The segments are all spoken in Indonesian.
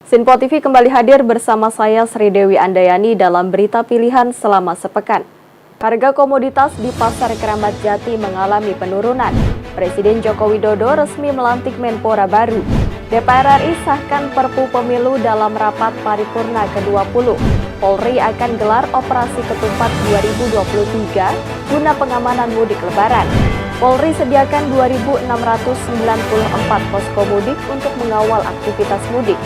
Sinpo TV kembali hadir bersama saya Sri Dewi Andayani dalam berita pilihan selama sepekan. Harga komoditas di Pasar Keramat Jati mengalami penurunan. Presiden Joko Widodo resmi melantik Menpora baru. DPR RI sahkan Perpu Pemilu dalam rapat paripurna ke-20. Polri akan gelar operasi ketupat 2023 guna pengamanan mudik lebaran. Polri sediakan 2.694 posko mudik untuk mengawal aktivitas mudik.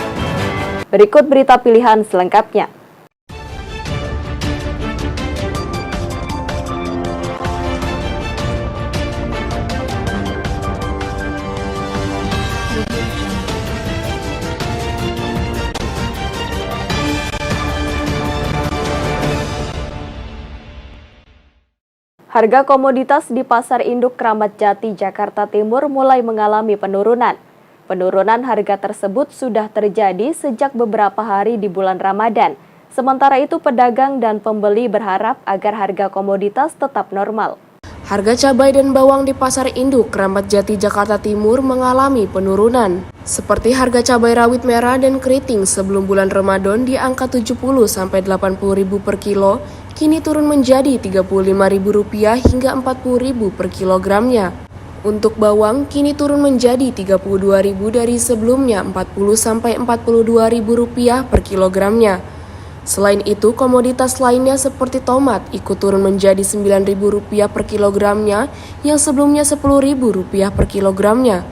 Berikut berita pilihan selengkapnya. Harga komoditas di Pasar Induk Keramat Jati, Jakarta Timur mulai mengalami penurunan. Penurunan harga tersebut sudah terjadi sejak beberapa hari di bulan Ramadan. Sementara itu pedagang dan pembeli berharap agar harga komoditas tetap normal. Harga cabai dan bawang di Pasar Induk Keramat Jati, Jakarta Timur mengalami penurunan. Seperti harga cabai rawit merah dan keriting sebelum bulan Ramadan di angka 70-80 ribu per kilo, kini turun menjadi Rp35.000 hingga Rp40.000 per kilogramnya. Untuk bawang kini turun menjadi Rp32.000 dari sebelumnya Rp40-42.000 per kilogramnya. Selain itu, komoditas lainnya seperti tomat ikut turun menjadi Rp9.000 per kilogramnya yang sebelumnya Rp10.000 per kilogramnya.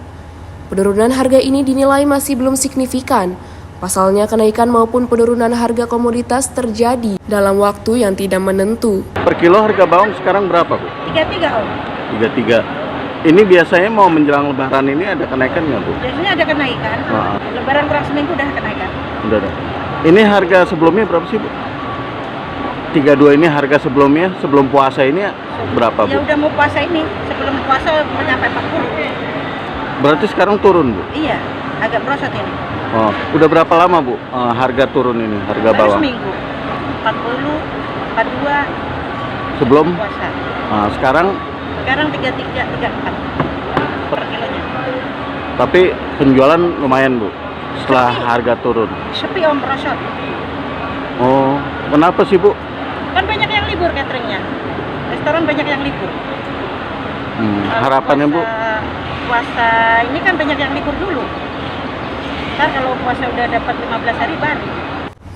Penurunan harga ini dinilai masih belum signifikan. Pasalnya kenaikan maupun penurunan harga komoditas terjadi dalam waktu yang tidak menentu. Per kilo harga bawang sekarang berapa, Bu? 33, Om. 33. Ini biasanya mau menjelang lebaran ini ada kenaikan nggak, Bu? Biasanya ada kenaikan. Lebaran kurang seminggu udah kenaikan. Udah. Ini harga sebelumnya berapa sih, Bu? 32 ini harga sebelumnya, sebelum puasa ini berapa, Bu? Ya udah mau puasa ini, sebelum puasa mencapai 40. Berarti sekarang turun, Bu? Iya, agak merosot ini. Oh, udah berapa lama, Bu, harga turun ini, harga Baru bawang? seminggu. 40, 42 Sebelum? puasa. Sekarang? Sekarang 33, 34 per kilonya. Tapi penjualan lumayan, Bu, setelah harga turun? Sepi, Om, merosot. Oh, kenapa sih, Bu? Kan banyak yang libur cateringnya. Restoran banyak yang libur. Harapannya, Bu? Puasa ini kan banyak yang libur dulu. Ntar kalau puasa udah dapat 15 hari baru.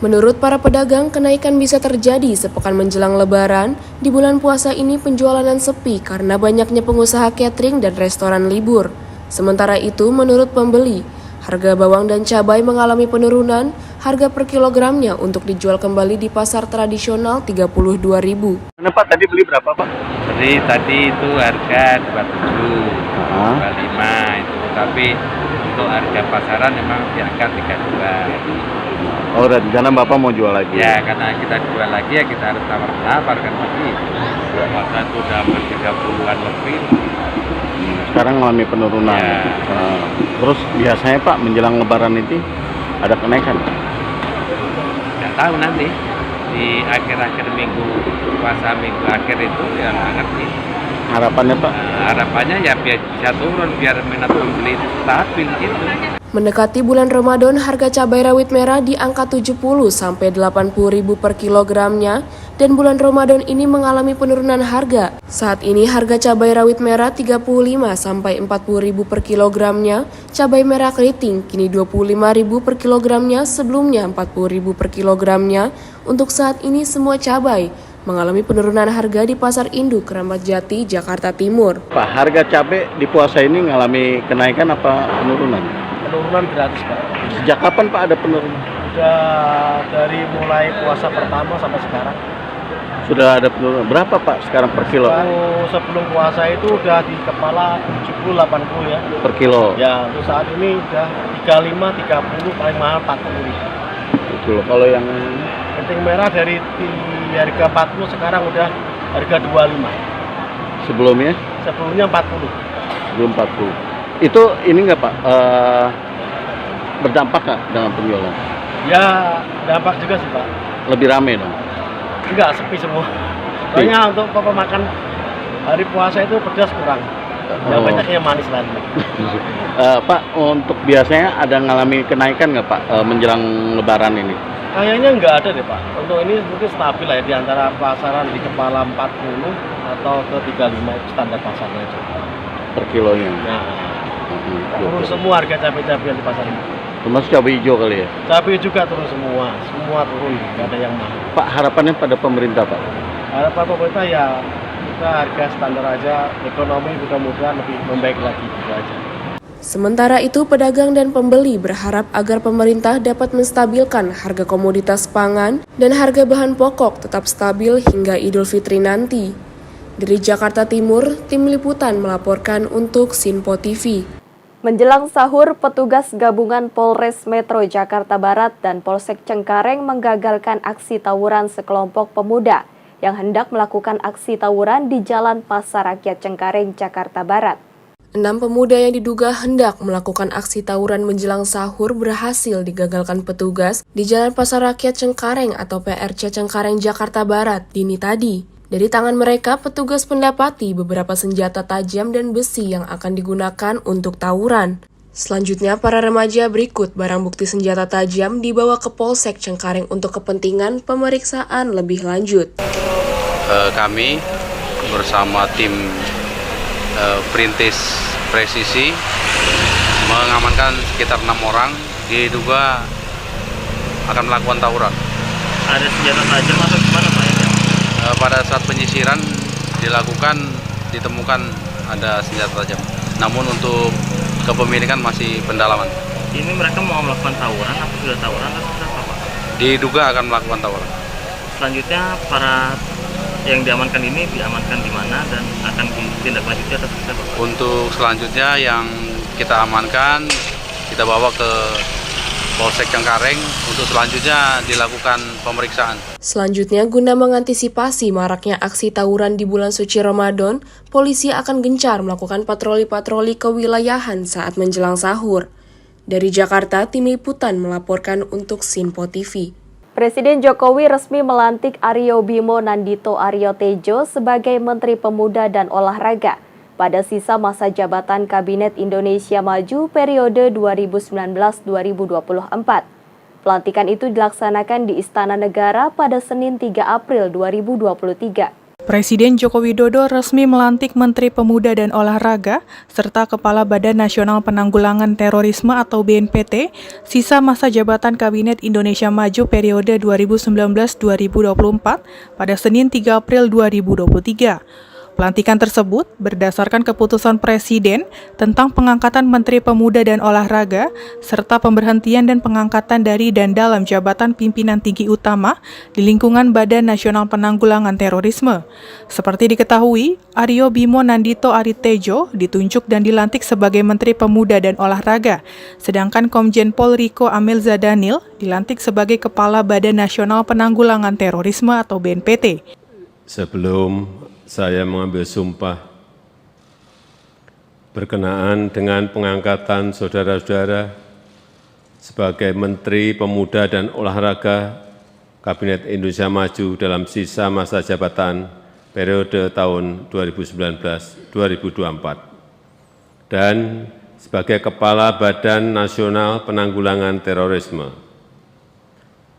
Menurut para pedagang, kenaikan bisa terjadi sepekan menjelang lebaran. Di bulan puasa ini penjualan sepi karena banyaknya pengusaha catering dan restoran libur. Sementara itu, menurut pembeli, harga bawang dan cabai mengalami penurunan. Harga per kilogramnya untuk dijual kembali di pasar tradisional Rp32.000. Pak, tadi beli berapa, Pak? Jadi tadi itu harga 27, 25 itu, tapi untuk harga pasaran memang di angka 32. Oh, rencana Bapak mau jual lagi? Ya, karena kita jual lagi ya kita harus tawar-menawar kan lagi. Masa itu udah 30-an lebih. Sekarang mengalami penurunan. Ya. Terus biasanya, Pak, menjelang lebaran itu ada kenaikan? Nggak tahu nanti di akhir-akhir minggu puasa minggu akhir itu ya nggak ngerti. Harapannya, Pak? Harapannya ya biar bisa turun, biar minat pembeli stabil gitu. Mendekati bulan Ramadan, harga cabai rawit merah di angka 70-80 ribu per kilogramnya dan bulan Ramadan ini mengalami penurunan harga. Saat ini harga cabai rawit merah 35-40 ribu per kilogramnya, cabai merah keriting kini 25 ribu per kilogramnya, sebelumnya 40 ribu per kilogramnya. Untuk saat ini semua cabai mengalami penurunan harga di Pasar Induk Keramat Jati, Jakarta Timur. Pak, harga cabai di puasa ini mengalami kenaikan apa penurunan? Penurunan gratis, Pak. Sejak kapan, Pak, ada penurunan? Sudah dari mulai puasa pertama sampai sekarang. Sudah ada penurunan. Berapa, Pak, sekarang per kilo? Sebelum puasa itu udah di kepala 70-80 ya. Per kilo? Ya, untuk saat ini udah 35-30, paling mahal 40. Per kilo. Kalau yang Keriting merah dari harga 40 sekarang udah harga 25. sebelumnya? Sebelumnya 40. Belum 40. Itu ini nggak, Pak, berdampak nggak dengan penjualan? Ya, dampak juga sih, Pak. Lebih rame dong? Enggak, sepi semua. Soalnya untuk pemakan hari puasa itu pedas kurang. Yang banyaknya manis lagi. Pak, untuk biasanya ada ngalami kenaikan nggak Pak menjelang Lebaran ini? Kayaknya nggak ada deh Pak. Untuk ini mungkin stabil lah ya, di antara pasaran di kepala 40 atau ke 35 itu standar pasarnya itu. Per kilonya? Nah, turun semua harga cabai-cabai yang di pasar ini. Termasuk cabai hijau kali ya? Cabai juga turun semua turun, nggak ada yang mahal. Pak, harapannya pada pemerintah Pak? Harapan pemerintah ya kita harga standar aja, ekonomi mudah-mudahan lebih membaik lagi gitu aja. Sementara itu, pedagang dan pembeli berharap agar pemerintah dapat menstabilkan harga komoditas pangan dan harga bahan pokok tetap stabil hingga Idul Fitri nanti. Dari Jakarta Timur, Tim Liputan melaporkan untuk Sinpo TV. Menjelang sahur, petugas gabungan Polres Metro Jakarta Barat dan Polsek Cengkareng menggagalkan aksi tawuran sekelompok pemuda yang hendak melakukan aksi tawuran di Jalan Pasar Rakyat Cengkareng, Jakarta Barat. 6 pemuda yang diduga hendak melakukan aksi tawuran menjelang sahur berhasil digagalkan petugas di Jalan Pasar Rakyat Cengkareng atau PRC Cengkareng, Jakarta Barat dini tadi. Dari tangan mereka, petugas mendapati beberapa senjata tajam dan besi yang akan digunakan untuk tawuran. Selanjutnya, para remaja berikut barang bukti senjata tajam dibawa ke Polsek Cengkareng untuk kepentingan pemeriksaan lebih lanjut. Kami bersama tim Perintis Presisi mengamankan sekitar 6 orang diduga akan melakukan tawuran. Ada senjata tajam atau gimana Pak? Pada saat penyisiran ditemukan ada senjata tajam. Namun untuk kepemilikan masih pendalaman. Ini mereka mau melakukan tawuran atau sudah tawuran atau sudah apa? Diduga akan melakukan tawuran. Selanjutnya para yang diamankan ini diamankan di mana dan akan ditindaklanjuti atau seperti apa? Untuk selanjutnya yang kita amankan kita bawa ke Polsek Cengkareng untuk selanjutnya dilakukan pemeriksaan. Selanjutnya, guna mengantisipasi maraknya aksi tawuran di bulan suci Ramadan, polisi akan gencar melakukan patroli-patroli kewilayahan saat menjelang sahur. Dari Jakarta, Tim Liputan melaporkan untuk Sinpo TV. Presiden Jokowi resmi melantik Aryo Bimo Nandito Aryo Tejo sebagai Menteri Pemuda dan Olahraga pada sisa masa jabatan Kabinet Indonesia Maju periode 2019-2024. Pelantikan itu dilaksanakan di Istana Negara pada Senin 3 April 2023. Presiden Joko Widodo resmi melantik Menteri Pemuda dan Olahraga serta Kepala Badan Nasional Penanggulangan Terorisme atau BNPT sisa masa jabatan Kabinet Indonesia Maju periode 2019-2024 pada Senin 3 April 2023. Pelantikan tersebut berdasarkan keputusan Presiden tentang pengangkatan Menteri Pemuda dan Olahraga serta pemberhentian dan pengangkatan dari dan dalam jabatan pimpinan tinggi utama di lingkungan Badan Nasional Penanggulangan Terorisme. Seperti diketahui, Aryo Bimo Nandito Aryo Tejo ditunjuk dan dilantik sebagai Menteri Pemuda dan Olahraga, sedangkan Komjen Pol Riko Amelza Daniel dilantik sebagai Kepala Badan Nasional Penanggulangan Terorisme atau BNPT. Sebelum saya mengambil sumpah berkenaan dengan pengangkatan saudara-saudara sebagai Menteri Pemuda dan Olahraga Kabinet Indonesia Maju dalam sisa masa jabatan periode tahun 2019-2024 dan sebagai Kepala Badan Nasional Penanggulangan Terorisme.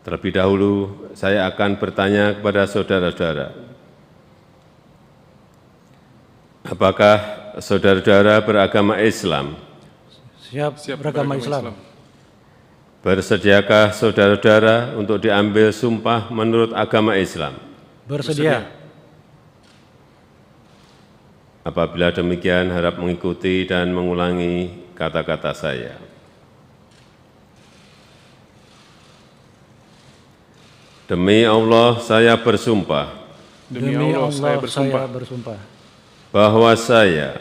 Terlebih dahulu, saya akan bertanya kepada saudara-saudara, apakah saudara-saudara beragama Islam? Siap beragama Islam. Bersediakah saudara-saudara untuk diambil sumpah menurut agama Islam? Bersedia. Apabila demikian, harap mengikuti dan mengulangi kata-kata saya. Demi Allah, saya bersumpah. Demi Allah, saya bersumpah. Bahwa saya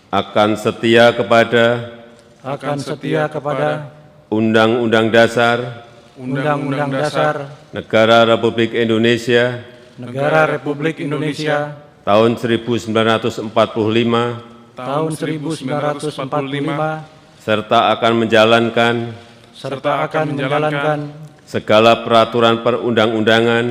akan setia kepada Undang-Undang Dasar Negara Republik Indonesia tahun 1945 serta akan menjalankan segala peraturan perundang-undangan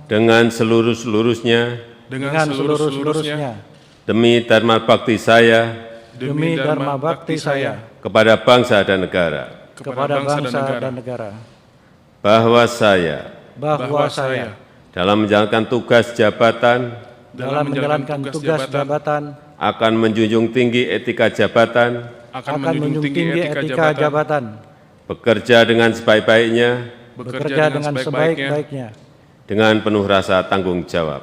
dengan seluruh-seluruhnya dengan seluruh-seluruhnya demi dharma bakti saya demi dharma bakti saya kepada bangsa dan negara, kepada bangsa dan negara, bahwa saya bahwa saya dalam menjalankan tugas jabatan akan menjunjung tinggi etika jabatan, bekerja dengan sebaik-baiknya, dengan penuh rasa tanggung jawab.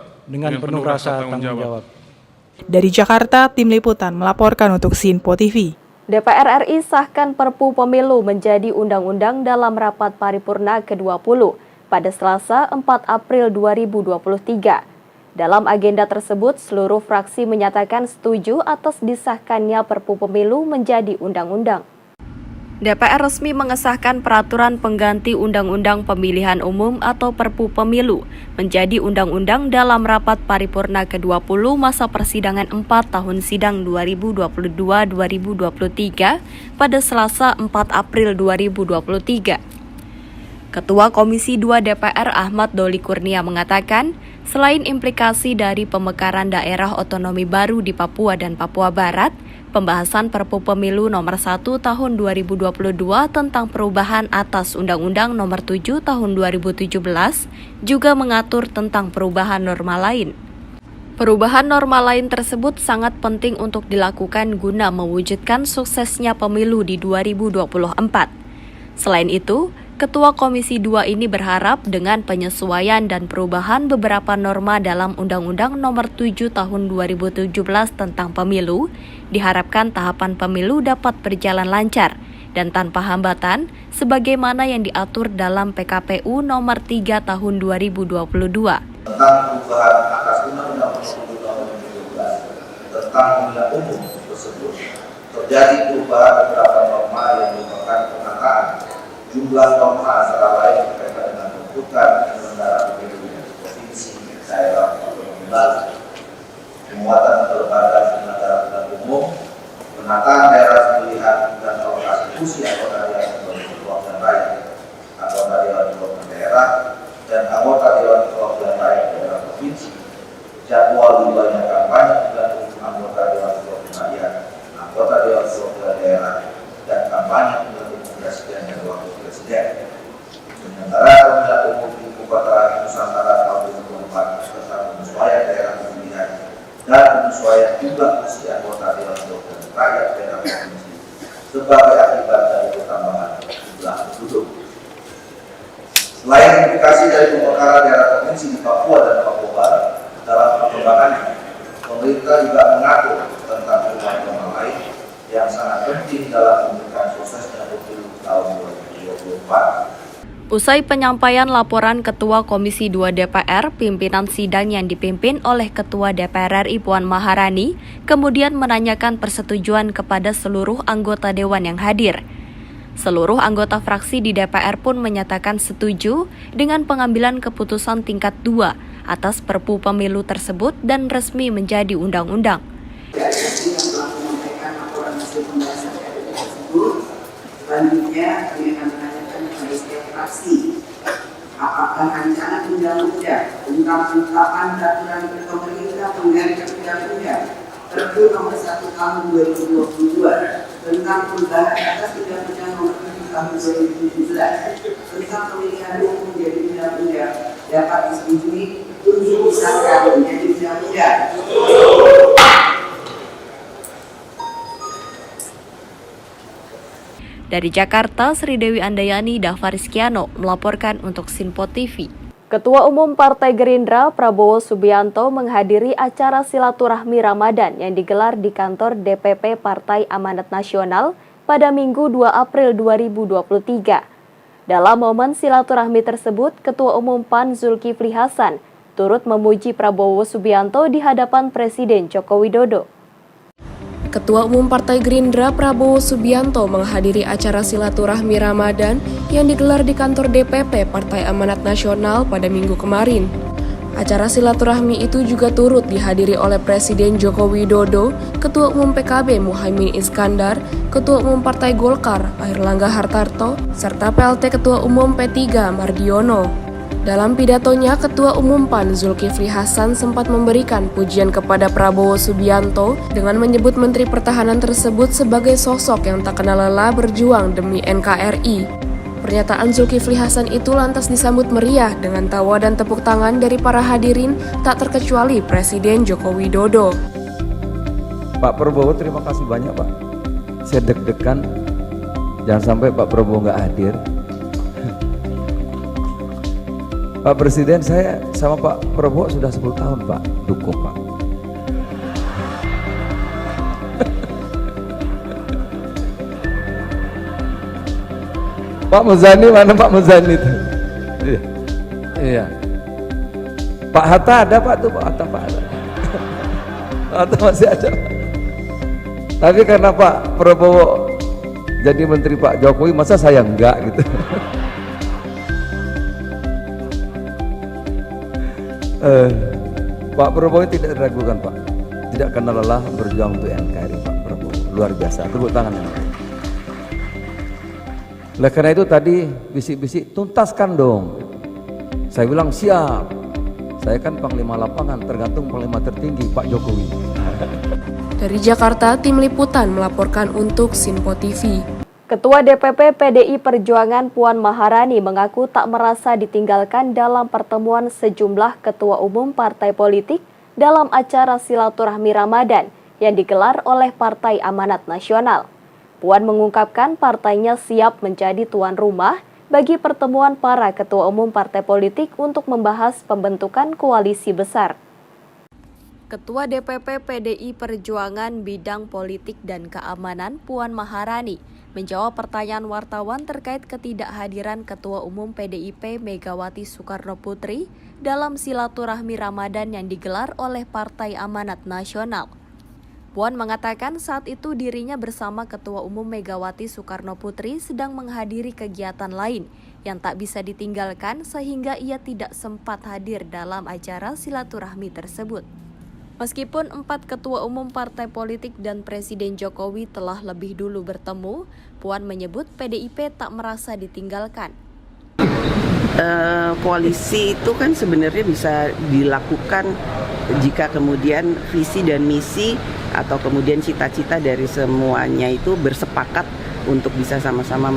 Dari Jakarta, Tim Liputan melaporkan untuk Sinpo TV. DPR RI sahkan Perpu Pemilu menjadi undang-undang dalam rapat paripurna ke-20 pada Selasa 4 April 2023. Dalam agenda tersebut, seluruh fraksi menyatakan setuju atas disahkannya Perpu Pemilu menjadi undang-undang. DPR resmi mengesahkan peraturan pengganti Undang-Undang Pemilihan Umum atau Perpu Pemilu menjadi undang-undang dalam rapat paripurna ke-20 masa persidangan 4 tahun sidang 2022-2023 pada Selasa 4 April 2023. Ketua Komisi 2 DPR Ahmad Doli Kurnia mengatakan, selain implikasi dari pemekaran daerah otonomi baru di Papua dan Papua Barat, pembahasan Perpu Pemilu nomor 1 tahun 2022 tentang perubahan atas Undang-Undang nomor 7 tahun 2017 juga mengatur tentang perubahan norma lain. Perubahan norma lain tersebut sangat penting untuk dilakukan guna mewujudkan suksesnya pemilu di 2024. Selain itu, Ketua Komisi 2 ini berharap dengan penyesuaian dan perubahan beberapa norma dalam Undang-Undang Nomor 7 Tahun 2017 tentang Pemilu, diharapkan tahapan pemilu dapat berjalan lancar dan tanpa hambatan sebagaimana yang diatur dalam PKPU Nomor 3 Tahun 2022. Tentang perubahan atas Undang-Undang Nomor 7 Tahun 2017 tentang pemilihan umum tersebut, terjadi perubahan beberapa norma yang merupakan penataan jumlah norma antara lain berkaitan dengan pembentukan penyelenggara pemilu provinsi, daerah, otonomi baru, penguatan kelembagaan penyelenggara pemilihan umum, penataan daerah pemilihan dan alokasi kursi anggota dewan perwakilan rakyat, anggota dewan perwakilan daerah, dan anggota dewan perwakilan rakyat daerah provinsi, jadwal dimulainya kampanye pemilihan umum anggota dewan perwakilan rakyat, anggota dewan perwakilan daerah, dan kampanye pemilihan umum presiden dan wakil presiden. Penyelenggaraan pemilihan umum di Ibu Kota Nusantara tahun 2024 serta penyesuaian daerah pemilihan dan penyesuaian jumlah kursi anggota dewan perwakilan rakyat daerah provinsi sebagai akibat dari pertambahan jumlah penduduk. Selain implikasi dari pemekaran daerah provinsi di Papua dan Papua Barat, dalam perkembangannya, pemerintah juga mengatur tentang perubahan norma lain yang sangat penting dalam memberikan suksesnya pemilu tahun 2024. Usai penyampaian laporan Ketua Komisi 2 DPR, pimpinan sidang yang dipimpin oleh Ketua DPR RI Puan Maharani kemudian menanyakan persetujuan kepada seluruh anggota dewan yang hadir. Seluruh anggota fraksi di DPR pun menyatakan setuju dengan pengambilan keputusan tingkat 2 atas Perpu Pemilu tersebut dan resmi menjadi undang-undang. Selanjutnya, kami akan menanyakan kepada setiap fraksi apakah rancangan undang-undang tentang penetapan peraturan pemerintah pengganti undang-undang Perpu nomor 1 tahun 2022 tentang perubahan atas Undang-Undang nomor 7 tahun 2017 tentang pemilihan umum menjadi undang-undang dapat disetujui untuk disahkan menjadi undang-undang. Dari Jakarta, Sri Dewi Andayani, Dava Rizkiano melaporkan untuk Sinpo TV. Ketua Umum Partai Gerindra Prabowo Subianto menghadiri acara silaturahmi Ramadan yang digelar di kantor DPP Partai Amanat Nasional pada Minggu 2 April 2023. Dalam momen silaturahmi tersebut, Ketua Umum PAN Zulkifli Hasan turut memuji Prabowo Subianto di hadapan Presiden Joko Widodo. Ketua Umum Partai Gerindra Prabowo Subianto menghadiri acara silaturahmi Ramadan yang digelar di kantor DPP Partai Amanat Nasional pada Minggu kemarin. Acara silaturahmi itu juga turut dihadiri oleh Presiden Joko Widodo, Ketua Umum PKB Muhaimin Iskandar, Ketua Umum Partai Golkar Airlangga Hartarto, serta PLT Ketua Umum P3 Mardiono. Dalam pidatonya, Ketua Umum PAN Zulkifli Hasan sempat memberikan pujian kepada Prabowo Subianto dengan menyebut Menteri Pertahanan tersebut sebagai sosok yang tak kenal lelah berjuang demi NKRI. Pernyataan Zulkifli Hasan itu lantas disambut meriah dengan tawa dan tepuk tangan dari para hadirin, tak terkecuali Presiden Joko Widodo. Pak Prabowo, terima kasih banyak Pak. Saya deg-degan, jangan sampai Pak Prabowo nggak hadir. Pak Presiden, saya sama Pak Prabowo sudah 10 tahun Pak, dukung Pak. Pak Muzani, mana Pak Muzani itu? Iya. Pak Hatta ada Pak tuh, Pak Hatta ada. Pak Hatta masih ada Pak. Tapi karena Pak Prabowo jadi menteri Pak Jokowi, masa saya enggak gitu. Pak Prabowo tidak diragukan Pak, tidak kenal lelah berjuang untuk NKRI Pak Prabowo, luar biasa, tepuk tangan. Oleh karena itu tadi bisik-bisik, tuntaskan dong. Saya bilang siap, saya kan Panglima Lapangan, tergantung Panglima tertinggi Pak Jokowi. Dari Jakarta, tim liputan melaporkan untuk Sinpo TV. Ketua DPP PDI Perjuangan Puan Maharani mengaku tak merasa ditinggalkan dalam pertemuan sejumlah ketua umum partai politik dalam acara silaturahmi Ramadan yang digelar oleh Partai Amanat Nasional. Puan mengungkapkan partainya siap menjadi tuan rumah bagi pertemuan para ketua umum partai politik untuk membahas pembentukan koalisi besar. Ketua DPP PDI Perjuangan Bidang Politik dan Keamanan Puan Maharani menjawab pertanyaan wartawan terkait ketidakhadiran Ketua Umum PDIP Megawati Soekarnoputri dalam silaturahmi Ramadan yang digelar oleh Partai Amanat Nasional. Puan mengatakan saat itu dirinya bersama Ketua Umum Megawati Soekarnoputri sedang menghadiri kegiatan lain yang tak bisa ditinggalkan sehingga ia tidak sempat hadir dalam acara silaturahmi tersebut. Meskipun 4 ketua umum partai politik dan Presiden Jokowi telah lebih dulu bertemu, Puan menyebut PDIP tak merasa ditinggalkan. Koalisi itu kan sebenarnya bisa dilakukan jika kemudian visi dan misi atau kemudian cita-cita dari semuanya itu bersepakat untuk bisa sama-sama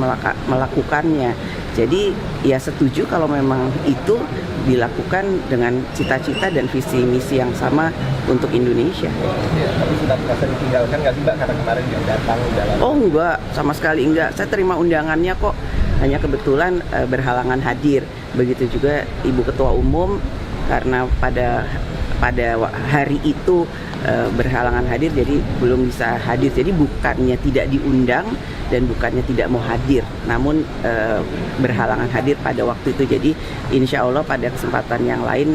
melakukannya. Jadi ya setuju kalau memang itu dilakukan dengan cita-cita dan visi misi yang sama untuk Indonesia. Tapi sudah merasa ditinggalkan nggak sih Mbak karena kemarin yang datang dalam? Oh enggak, sama sekali enggak. Saya terima undangannya kok. Hanya kebetulan berhalangan hadir. Begitu juga Ibu Ketua Umum karena pada hari itu berhalangan hadir jadi belum bisa hadir. Jadi bukannya tidak diundang dan bukannya tidak mau hadir, namun berhalangan hadir pada waktu itu. Jadi insya Allah pada kesempatan yang lain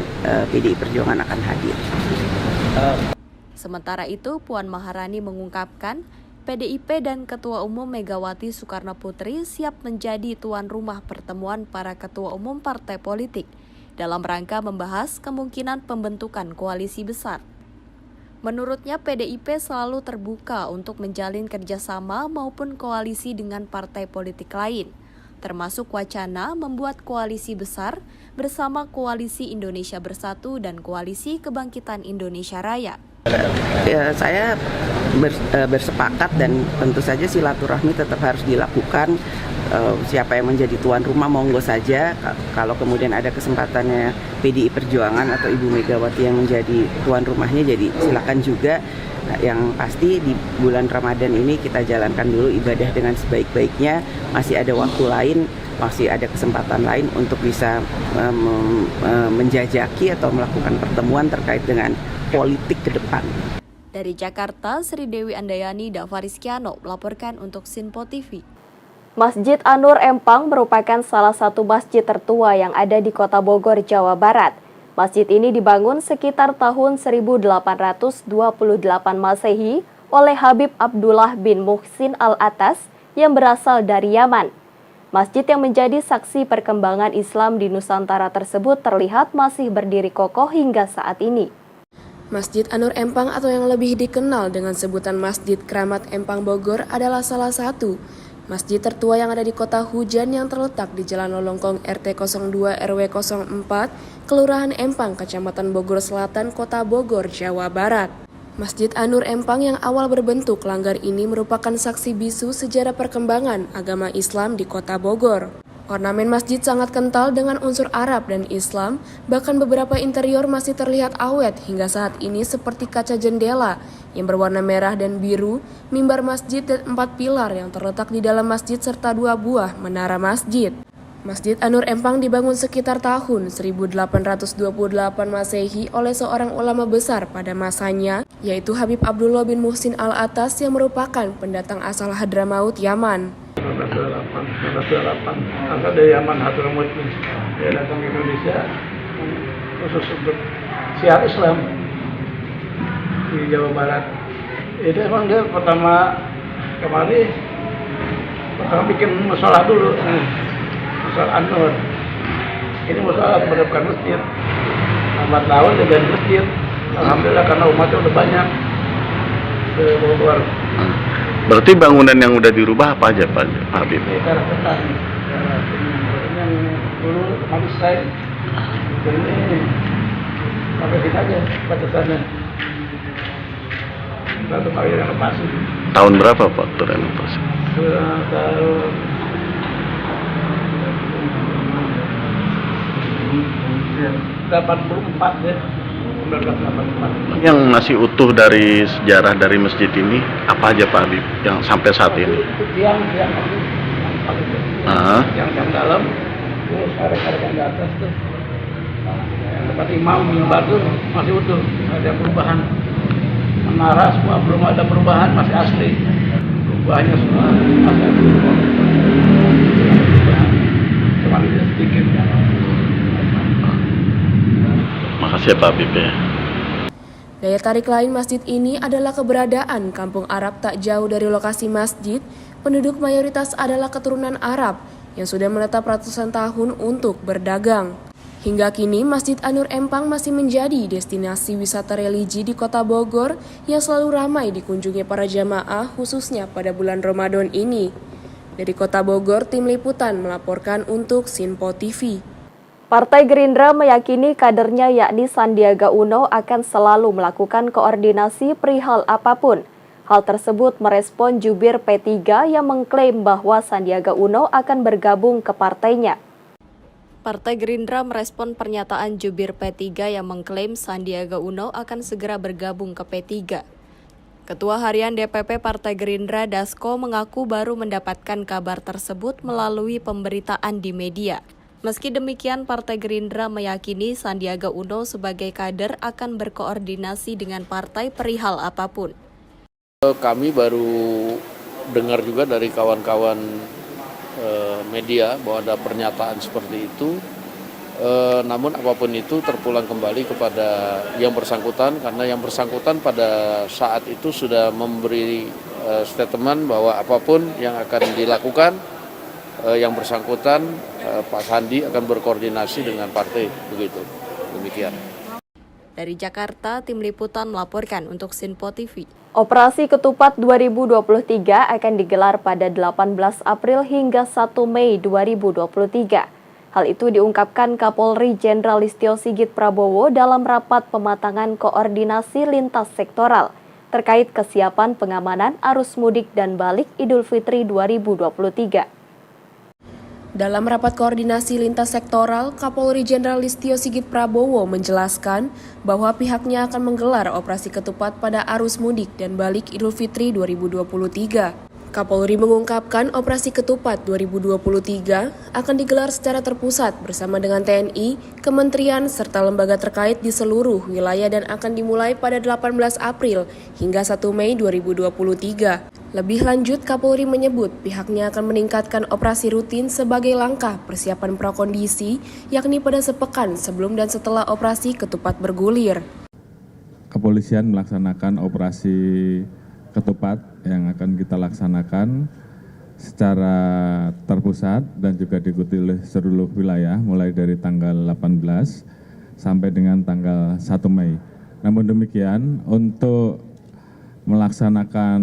PDI Perjuangan akan hadir. Sementara itu, Puan Maharani mengungkapkan PDIP dan Ketua Umum Megawati Soekarnoputri siap menjadi tuan rumah pertemuan para ketua umum partai politik dalam rangka membahas kemungkinan pembentukan koalisi besar. Menurutnya, PDIP selalu terbuka untuk menjalin kerjasama maupun koalisi dengan partai politik lain, termasuk wacana membuat koalisi besar bersama Koalisi Indonesia Bersatu dan Koalisi Kebangkitan Indonesia Raya. Ya, saya bersepakat dan tentu saja silaturahmi tetap harus dilakukan. Siapa yang menjadi tuan rumah monggo saja. Kalau kemudian ada kesempatannya PDI Perjuangan atau Ibu Megawati yang menjadi tuan rumahnya, jadi silakan juga. Yang pasti di bulan Ramadan ini kita jalankan dulu ibadah dengan sebaik-baiknya. Masih ada waktu lain, masih ada kesempatan lain untuk bisa menjajaki atau melakukan pertemuan terkait dengan politik ke depan. Dari Jakarta, Sri Dewi Andayani, Davarizkiano melaporkan untuk Sinpo TV. Masjid An-Nur Empang merupakan salah satu masjid tertua yang ada di Kota Bogor, Jawa Barat. Masjid ini dibangun sekitar tahun 1828 Masehi oleh Habib Abdullah bin Muhsin Al-Atas yang berasal dari Yaman. Masjid yang menjadi saksi perkembangan Islam di Nusantara tersebut terlihat masih berdiri kokoh hingga saat ini. Masjid An-Nur Empang atau yang lebih dikenal dengan sebutan Masjid Keramat Empang Bogor adalah salah satu Masjid tertua yang ada di Kota Hujan yang terletak di Jalan Lolongkong RT 02 RW 04, Kelurahan Empang, Kecamatan Bogor Selatan, Kota Bogor, Jawa Barat. Masjid An-Nur Empang yang awal berbentuk langgar ini merupakan saksi bisu sejarah perkembangan agama Islam di Kota Bogor. Ornamen masjid sangat kental dengan unsur Arab dan Islam, bahkan beberapa interior masih terlihat awet hingga saat ini seperti kaca jendela yang berwarna merah dan biru, mimbar masjid dan 4 pilar yang terletak di dalam masjid serta 2 buah menara masjid. Masjid An-Nur Empang dibangun sekitar tahun 1828 Masehi oleh seorang ulama besar pada masanya, yaitu Habib Abdullah bin Muhsin Al-Atas yang merupakan pendatang asal Hadramaut, Yaman. 1928 asal dari Yaman Hadramaut, dia datang ke Indonesia khusus untuk syiar Islam di Jawa Barat. Itu emang dia pertama bikin musola dulu, musola An-Nur. Ini musola menghadapkan masjid. 4 tahun dia jadi masjid. Alhamdulillah karena umatnya udah banyak ke Bogor. Berarti bangunan yang udah dirubah apa aja Pak Habib? Karena ketan, yang dulu habis saya, ini sampai sini aja batasannya. Satu kali renovasi. Tahun berapa Pak renovasi? Tahun 84 ya. Yang masih utuh dari sejarah dari masjid ini apa aja Pak Habib yang sampai saat ini? Tiang dalam, terus karek-karek yang di atas tuh, yang tempat imam mimbar tuh masih utuh, ada perubahan. Menara semua belum ada perubahan, masih asli. Perubahannya semua masih asli. Cuma sedikit. Makasih ya Pak Habib ya. Daya tarik lain masjid ini adalah keberadaan kampung Arab tak jauh dari lokasi masjid. Penduduk mayoritas adalah keturunan Arab yang sudah menetap ratusan tahun untuk berdagang. Hingga kini Masjid An-Nur Empang masih menjadi destinasi wisata religi di Kota Bogor yang selalu ramai dikunjungi para jamaah khususnya pada bulan Ramadan ini. Dari Kota Bogor, Tim Liputan melaporkan untuk Sinpo TV. Partai Gerindra meyakini kadernya yakni Sandiaga Uno akan selalu melakukan koordinasi perihal apapun. Hal tersebut merespon jubir P3 yang mengklaim bahwa Sandiaga Uno akan bergabung ke partainya. Partai Gerindra merespon pernyataan jubir P3 yang mengklaim Sandiaga Uno akan segera bergabung ke P3. Ketua Harian DPP Partai Gerindra Dasko mengaku baru mendapatkan kabar tersebut melalui pemberitaan di media. Meski demikian, Partai Gerindra meyakini Sandiaga Uno sebagai kader akan berkoordinasi dengan partai perihal apapun. Kami baru dengar juga dari kawan-kawan media bahwa ada pernyataan seperti itu. Namun apapun itu terpulang kembali kepada yang bersangkutan, karena yang bersangkutan pada saat itu sudah memberi statement bahwa apapun yang akan dilakukan, yang bersangkutan Pak Sandi akan berkoordinasi dengan partai, begitu. Demikian. Dari Jakarta, Tim Liputan melaporkan untuk Sinpo TV. Operasi Ketupat 2023 akan digelar pada 18 April hingga 1 Mei 2023. Hal itu diungkapkan Kapolri Jenderal Listio Sigit Prabowo dalam rapat pematangan koordinasi lintas sektoral terkait kesiapan pengamanan arus mudik dan balik Idul Fitri 2023. Dalam rapat koordinasi lintas sektoral, Kapolri Jenderal Listio Sigit Prabowo menjelaskan bahwa pihaknya akan menggelar operasi ketupat pada arus mudik dan balik Idul Fitri 2023. Kapolri mengungkapkan operasi ketupat 2023 akan digelar secara terpusat bersama dengan TNI, kementerian, serta lembaga terkait di seluruh wilayah dan akan dimulai pada 18 April hingga 1 Mei 2023. Lebih lanjut, Kapolri menyebut pihaknya akan meningkatkan operasi rutin sebagai langkah persiapan prakondisi, yakni pada sepekan sebelum dan setelah operasi ketupat bergulir. Kepolisian melaksanakan operasi ketupat yang akan kita laksanakan secara terpusat dan juga diikuti oleh seluruh wilayah mulai dari tanggal 18 sampai dengan tanggal 1 Mei. Namun demikian, untuk melaksanakan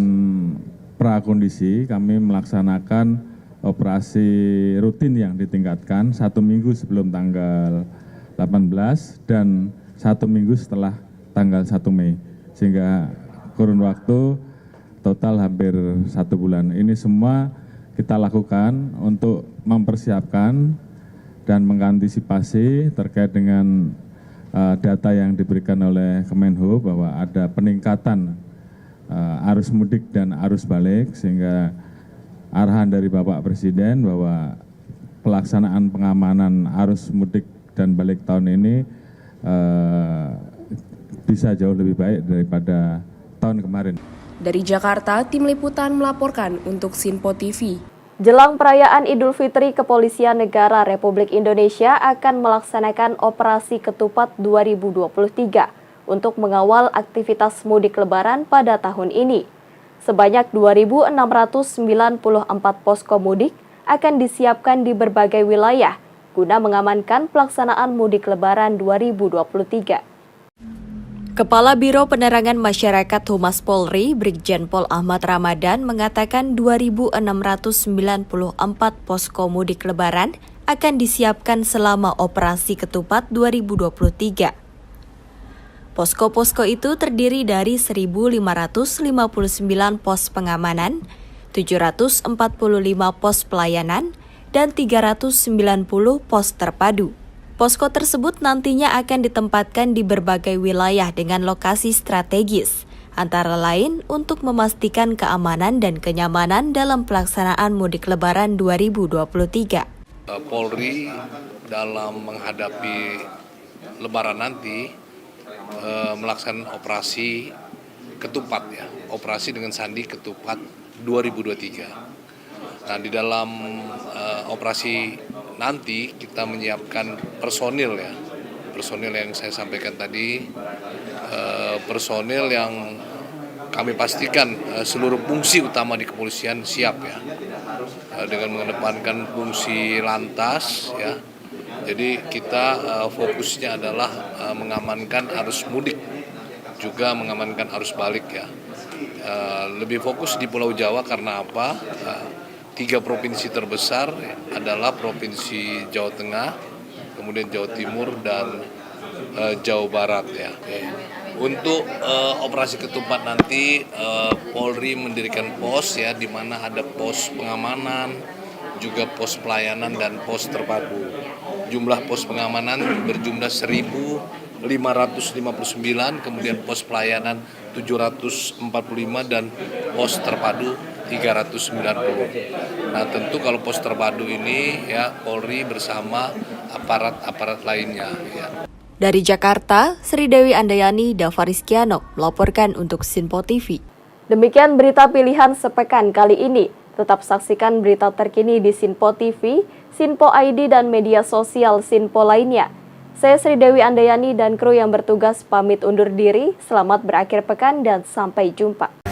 prakondisi kami melaksanakan operasi rutin yang ditingkatkan 1 minggu sebelum tanggal 18 dan 1 minggu setelah tanggal 1 Mei. Sehingga kurun waktu total hampir 1 bulan. Ini semua kita lakukan untuk mempersiapkan dan mengantisipasi terkait dengan data yang diberikan oleh Kemenhub bahwa ada peningkatan arus mudik dan arus balik, sehingga arahan dari Bapak Presiden bahwa pelaksanaan pengamanan arus mudik dan balik tahun ini bisa jauh lebih baik daripada tahun kemarin. Dari Jakarta, Tim Liputan melaporkan untuk Sinpo TV. Jelang perayaan Idul Fitri, Kepolisian Negara Republik Indonesia akan melaksanakan Operasi Ketupat 2023 untuk mengawal aktivitas mudik Lebaran pada tahun ini. Sebanyak 2.694 posko mudik akan disiapkan di berbagai wilayah guna mengamankan pelaksanaan mudik Lebaran 2023. Kepala Biro Penerangan Masyarakat Humas Polri, Brigjen Pol Ahmad Ramadan mengatakan 2.694 posko mudik Lebaran akan disiapkan selama Operasi Ketupat 2023. Posko-posko itu terdiri dari 1.559 pos pengamanan, 745 pos pelayanan, dan 390 pos terpadu. Posko tersebut nantinya akan ditempatkan di berbagai wilayah dengan lokasi strategis, antara lain untuk memastikan keamanan dan kenyamanan dalam pelaksanaan mudik Lebaran 2023. Polri dalam menghadapi Lebaran nanti melaksanakan operasi Ketupat, ya, operasi dengan sandi Ketupat 2023. Nah, di dalam operasi nanti kita menyiapkan personil, ya, personil yang saya sampaikan tadi, personil yang kami pastikan seluruh fungsi utama di kepolisian siap, ya, dengan mengedepankan fungsi lantas, ya. Jadi kita fokusnya adalah mengamankan arus mudik, juga mengamankan arus balik, ya. Lebih fokus di Pulau Jawa karena apa? 3 provinsi terbesar adalah Provinsi Jawa Tengah, kemudian Jawa Timur, dan Jawa Barat, ya. Untuk operasi Ketupat nanti Polri mendirikan pos, ya, di mana ada pos pengamanan, juga pos pelayanan dan pos terpadu. Jumlah pos pengamanan berjumlah 1.559, kemudian pos pelayanan 745 dan pos terpadu 390. Nah, tentu kalau pos terpadu ini, ya, Polri bersama aparat-aparat lainnya, ya. Dari Jakarta, Sri Dewi Andayani, Dava Rizkiano melaporkan untuk Sinpo TV. Demikian berita pilihan sepekan kali ini. Tetap saksikan berita terkini di Sinpo TV, Sinpo ID, dan media sosial Sinpo lainnya. Saya Sri Dewi Andayani dan kru yang bertugas pamit undur diri. Selamat berakhir pekan dan sampai jumpa.